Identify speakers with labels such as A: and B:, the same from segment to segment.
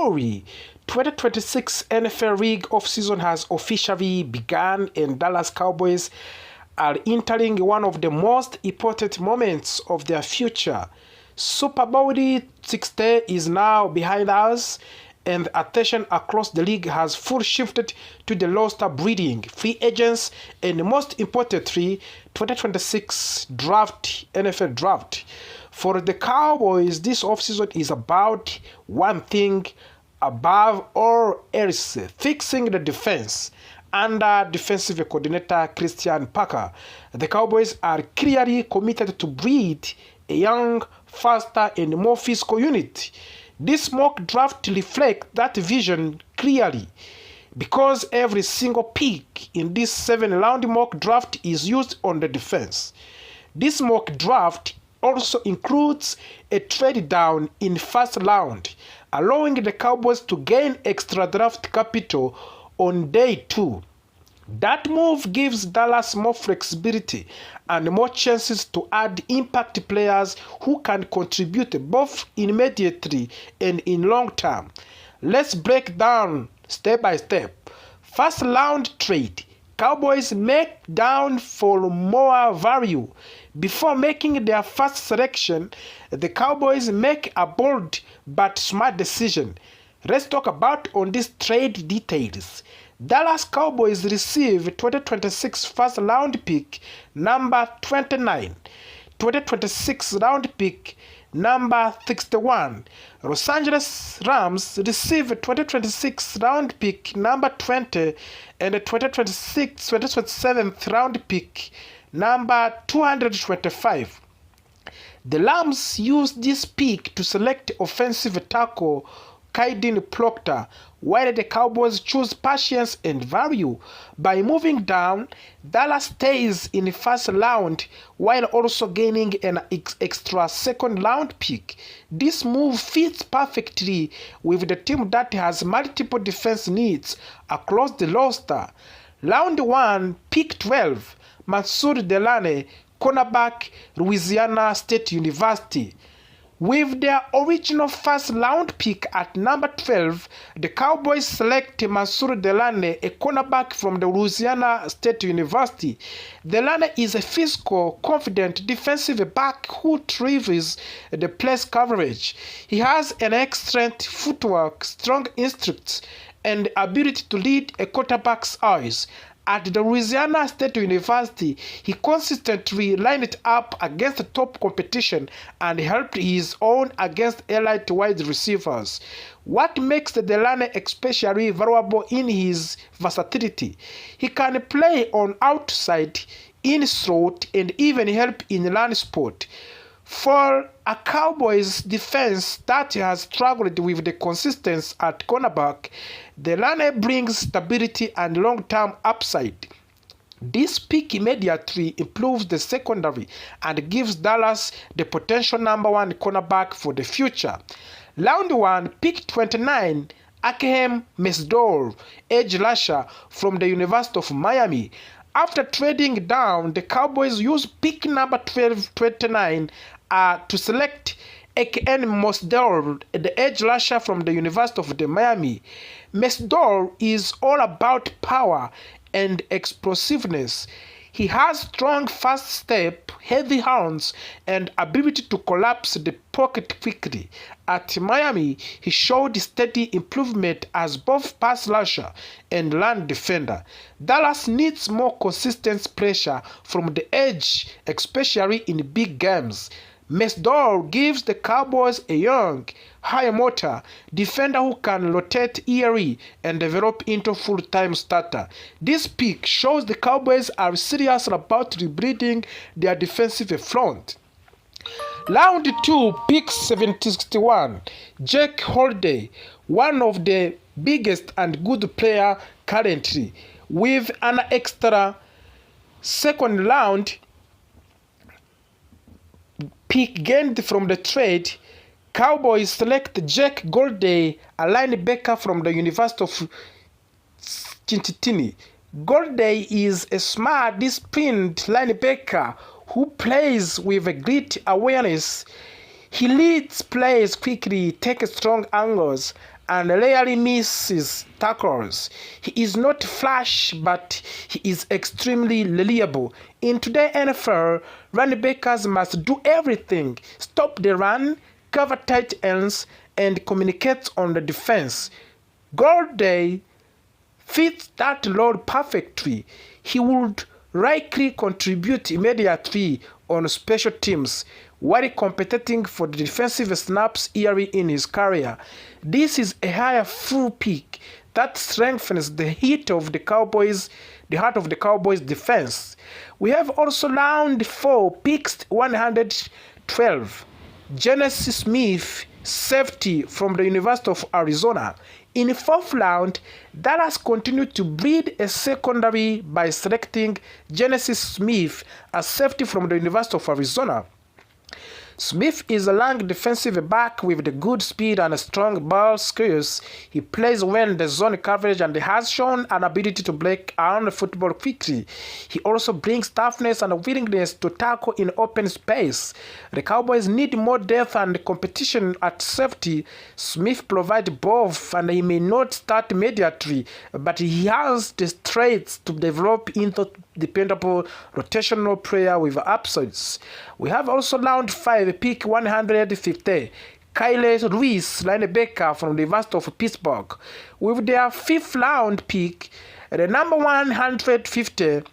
A: story. 2026 NFL League offseason has officially begun, and Dallas Cowboys are entering one of the most important moments of their future. Super Bowl 60 is now behind us, and attention across the league has full shifted to the roster breeding, free agents, and most importantly, 2026 NFL draft. For the Cowboys, this offseason is about one thing above all else: fixing the defense. Under defensive coordinator Christian Parker, the Cowboys are clearly committed to breed a young, faster, and more physical unit. This mock draft reflects that vision clearly, because every single pick in this 7-round mock draft is used on the defense. This mock draft also includes a trade down in first round, allowing the Cowboys to gain extra draft capital on day 2. That move gives Dallas more flexibility and more chances to add impact players who can contribute both immediately and in long term. Let's break down step by step. First round trade. Cowboys make down for more value. Before making their first selection, the Cowboys make a bold but smart decision. Let's talk about on these trade details. Dallas Cowboys receive 2026 first round pick number 29, 2026 round pick number 61. Los Angeles Rams receive 2026 round pick number 20 and 2027 round pick number 225. The Rams use this pick to select offensive tackle Kaiden Proctor, while the Cowboys choose patience and value. By moving down, Dallas stays in the first round while also gaining an extra second round pick. This move fits perfectly with the team that has multiple defense needs across the roster. Round 1, pick 12, Mansour Delane, cornerback, Louisiana State University. With their original first round pick at number 12, the Cowboys select Mansour Delane, a cornerback from the Louisiana State University. Delane is a physical, confident defensive back who thrives the press coverage. He has an excellent footwork, strong instincts, and ability to read a quarterback's eyes. At the Louisiana State University, he consistently lined up against top competition and helped his own against elite wide receivers. What makes Delane especially valuable in his versatility: he can play on outside, in slot, and even help in run sport. For a Cowboys defense that has struggled with the consistency at cornerback, Delane brings stability and long-term upside. This pick immediately improves the secondary and gives Dallas the potential number 1 cornerback for the future. Round 1, pick 29, Akeem Mesdor, edge rusher from the University of Miami. After trading down, the Cowboys use pick number 29 to select Akeem Mesdor, the edge rusher from the University of Miami. Mesdor is all about power and explosiveness. He has strong fast step, heavy hands, and ability to collapse the pocket quickly. At Miami, he showed steady improvement as both pass rusher and run defender. Dallas needs more consistent pressure from the edge, especially in big games. Mesdor gives the Cowboys a young, high-motor defender who can rotate early and develop into full-time starter. This pick shows the Cowboys are serious about rebuilding their defensive front. Round 2, pick 61, Jake Holiday, one of the biggest and good player currently. With an extra second round pick gained from the trade, Cowboys select Jake Golday, a linebacker from the University of Cincinnati. Golday is a smart, disciplined linebacker who plays with a great awareness. He leads plays quickly, takes strong angles, and rarely misses tackles. He is not flash, but he is extremely reliable. In today's NFL, running backs must do everything: stop the run, cover tight ends, and communicate on the defense. Goldie fits that role perfectly. He would likely contribute immediately on special teams while competing for the defensive snaps early in his career. This is a higher full pick that strengthens the heart of the Cowboys defense. We have also round 4 picks 112. Genesis Smith, safety from the University of Arizona. In the 4th round, Dallas continued to breed a secondary by selecting Genesis Smith, a safety from the University of Arizona. Smith is a long defensive back with the good speed and strong ball skills. He plays well in the zone coverage and has shown an ability to break around the football quickly. He also brings toughness and willingness to tackle in open space. The Cowboys need more depth and competition at safety. Smith provides both, and he may not start immediately, but he has the traits to develop into dependable rotational player with upsides. We have also round 5 pick 150. Kyle Lewis, linebacker from the University of Pittsburgh. With their 5th round pick, the number 150,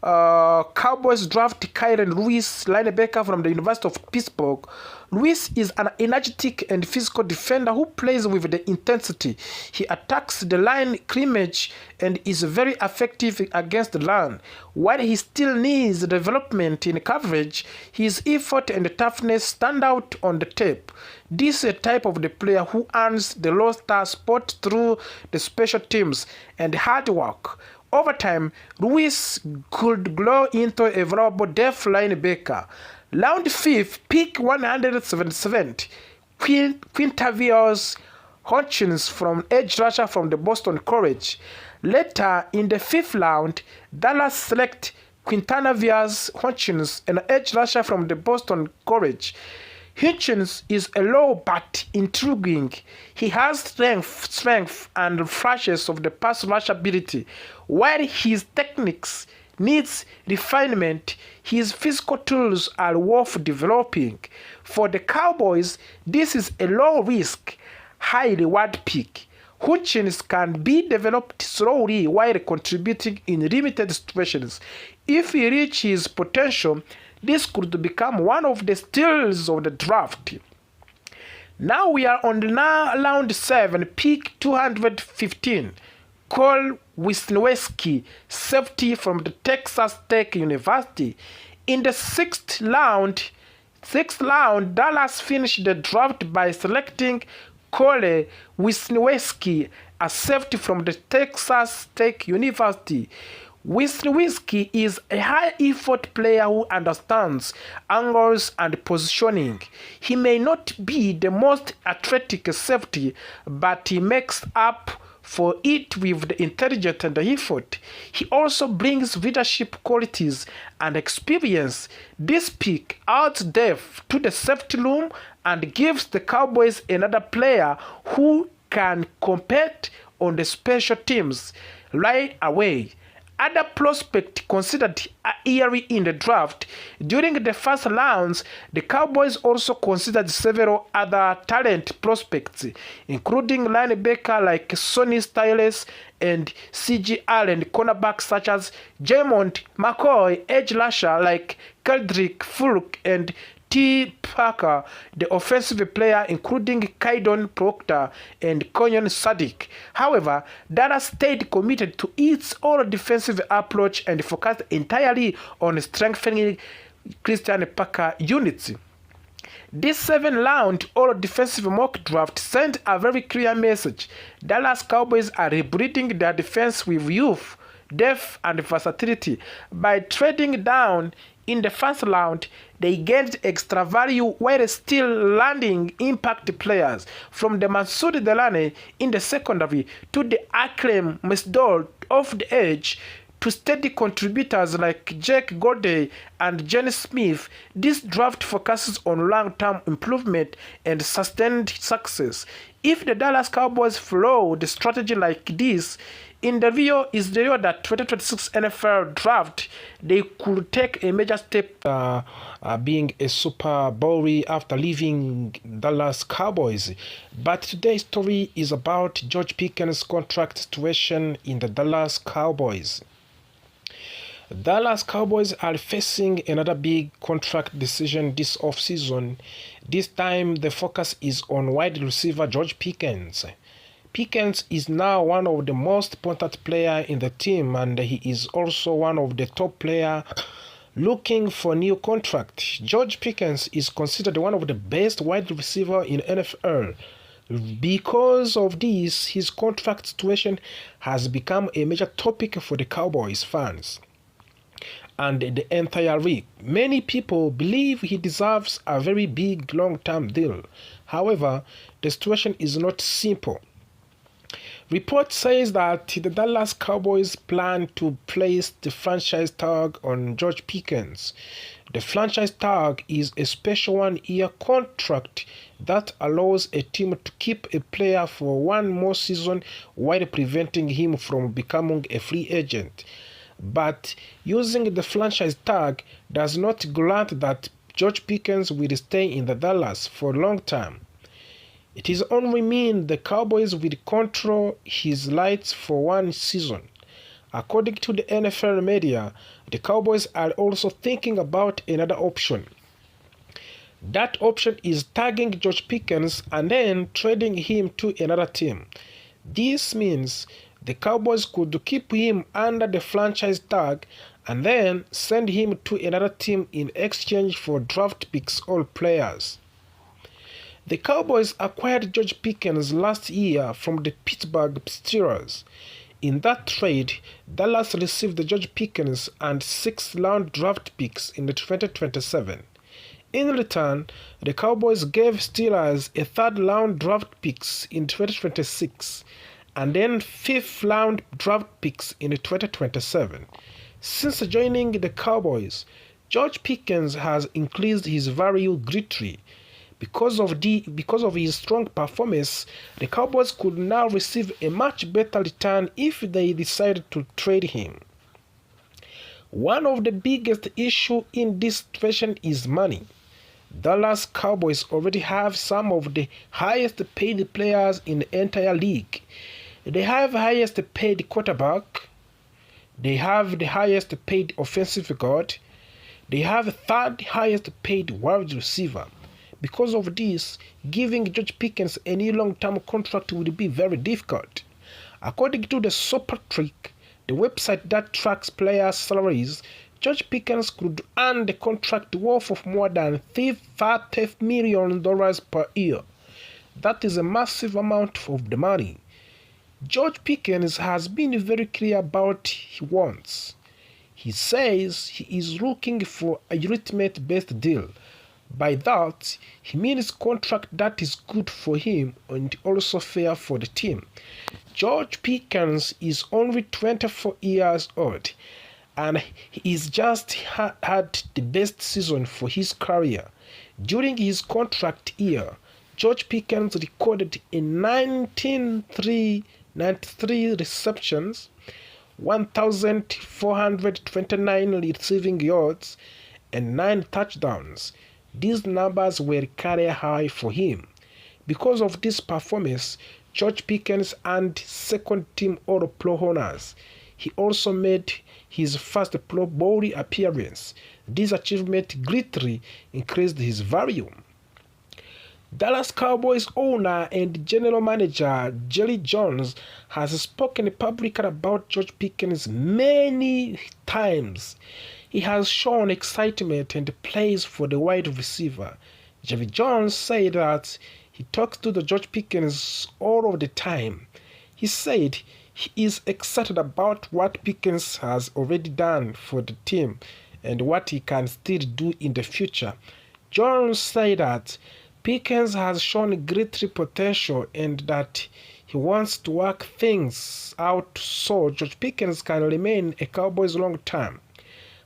A: Cowboys draft Kyle Lewis, linebacker from the University of Pittsburgh. Lewis is an energetic and physical defender who plays with the intensity. He attacks the line scrimmage and is very effective against the run. While he still needs development in coverage, his effort and toughness stand out on the tape. This is a type of the player who earns the roster spot through the special teams and hard work. Over time, Lewis could grow into a valuable depth linebacker. Round 5, pick 177, Quintavious Hutchins from edge rusher from the Boston College. Later in the 5th round, Dallas select Quintavious Hutchins, an edge rusher from the Boston College. Hutchins is a low but intriguing. He has strength and flashes of the pass rush ability. While his techniques needs refinement, his physical tools are worth developing. For the Cowboys, this is a low-risk, high-reward pick. Hutchins can be developed slowly while contributing in limited situations. If he reaches his potential, this could become one of the steals of the draft. Now we are on the round 7, pick 215. Cole Wisniewski, safety from the Texas Tech University. In the 6th round, Dallas finished the draft by selecting Cole Wisniewski, a safety from the Texas Tech University. Wisniewski is a high-effort player who understands angles and positioning. He may not be the most athletic safety, but he makes up for it with the intelligence and the effort. He also brings leadership qualities and experience. This pick adds depth to the safety room and gives the Cowboys another player who can compete on the special teams right away. Other prospects considered early in the draft. During the first rounds, the Cowboys also considered several other talent prospects, including linebacker like Sonny Styles and C.J. Allen, cornerbacks such as Jamont McCoy, edge rusher like Kendrick Fulk and T. Parker, the offensive player including Kaidon Proctor and Konyon Sadiq. However, Dallas stayed committed to its all-defensive approach and focused entirely on strengthening Christian Parker units. This 7th-round all-defensive mock draft sent a very clear message. Dallas Cowboys are rebuilding their defense with youth, depth, and versatility. By trading down in the 1st round, they gained extra value while still landing impact players, from the Masoud Delane in the secondary to the Aklem Mesdol off the edge to steady contributors like Jake Goldey and Jenny Smith, this draft focuses on long-term improvement and sustained success. If the Dallas Cowboys follow the strategy like this, in the view that 2026 NFL draft, they could take a major step being a Super Bowl after leaving Dallas Cowboys. But today's story is about George Pickens' contract situation in the Dallas Cowboys. Dallas Cowboys are facing another big contract decision this offseason. This time the focus is on wide receiver George Pickens. Pickens is now one of the most important players in the team, and he is also one of the top players looking for a new contract. George Pickens is considered one of the best wide receivers in NFL. Because of this, his contract situation has become a major topic for the Cowboys fans and the entire league. Many people believe he deserves a very big long-term deal. However, the situation is not simple. Report says that the Dallas Cowboys plan to place the franchise tag on George Pickens. The franchise tag is a special one-year contract that allows a team to keep a player for one more season while preventing him from becoming a free agent. But using the franchise tag does not grant that George Pickens will stay in the Dallas for a long time. It is only mean the Cowboys will control his rights for one season. According to the NFL media, the Cowboys are also thinking about another option. That option is tagging George Pickens and then trading him to another team. This means the Cowboys could keep him under the franchise tag and then send him to another team in exchange for draft picks or players. The Cowboys acquired George Pickens last year from the Pittsburgh Steelers. In that trade, Dallas received George Pickens and 6th-round draft picks in 2027. In return, the Cowboys gave Steelers a 3rd-round draft picks in 2026 and then 5th-round draft picks in 2027. Since joining the Cowboys, George Pickens has increased his value greatly. Because of his strong performance, the Cowboys could now receive a much better return if they decided to trade him. One of the biggest issues in this situation is money. Dallas Cowboys already have some of the highest paid players in the entire league. They have the highest paid quarterback. They have the highest paid offensive guard. They have the 3rd highest paid wide receiver. Because of this, giving George Pickens a new long-term contract will be very difficult. According to the Super Trick, the website that tracks players' salaries, George Pickens could earn the contract worth of more than $30 million per year. That is a massive amount of the money. George Pickens has been very clear about what he wants. He says he is looking for a ultimate-based deal. By that, he means contract that is good for him and also fair for the team. George Pickens is only 24 years old and he's just had the best season for his career. During his contract year, George Pickens recorded a 93 receptions, 1,429 receiving yards, and 9 touchdowns. These numbers were career high for him. Because of this performance, George Pickens earned 2nd-team All-Pro honors. He also made his first Pro Bowl appearance. This achievement greatly increased his value. Dallas Cowboys owner and general manager Jerry Jones has spoken publicly about George Pickens many times. He has shown excitement and praise for the wide receiver. Jerry Jones said that he talks to the George Pickens all of the time. He said he is excited about what Pickens has already done for the team and what he can still do in the future. Jones said that Pickens has shown great potential and that he wants to work things out so George Pickens can remain a Cowboys long term.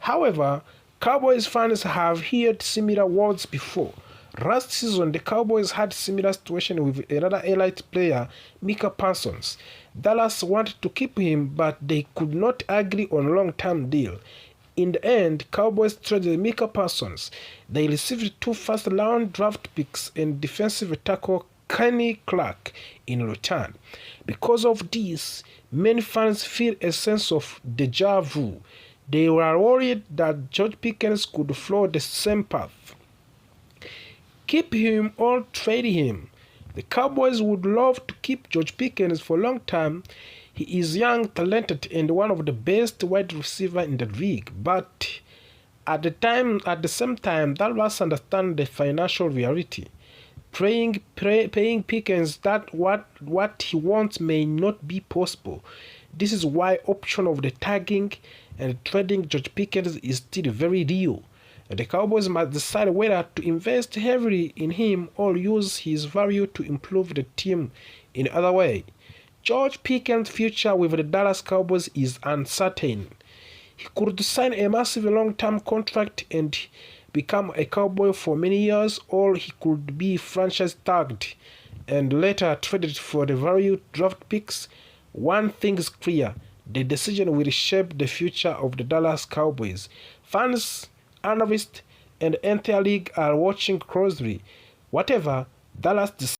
A: However, Cowboys fans have heard similar words before. Last season, the Cowboys had similar situation with another elite player, Micah Parsons. Dallas wanted to keep him, but they could not agree on a long-term deal. In the end, Cowboys traded Micah Parsons. They received 2 first-round draft picks and defensive tackle Kenny Clark in return. Because of this, many fans feel a sense of deja vu. They were worried that George Pickens could follow the same path. Keep him or trade him. The Cowboys would love to keep George Pickens for a long time. He is young, talented, and one of the best wide receivers in the league. But at the same time, Dallas understands the financial reality. Paying Pickens that what he wants may not be possible. This is why option of the tagging and trading George Pickens is still very real. The Cowboys must decide whether to invest heavily in him or use his value to improve the team in other way. George Pickens' future with the Dallas Cowboys is uncertain. He could sign a massive long-term contract and become a Cowboy for many years, or he could be franchise tagged and later traded for the value draft picks. One thing is clear: the decision will shape the future of the Dallas Cowboys. Fans, analysts, and entire league are watching closely. Whatever Dallas decides,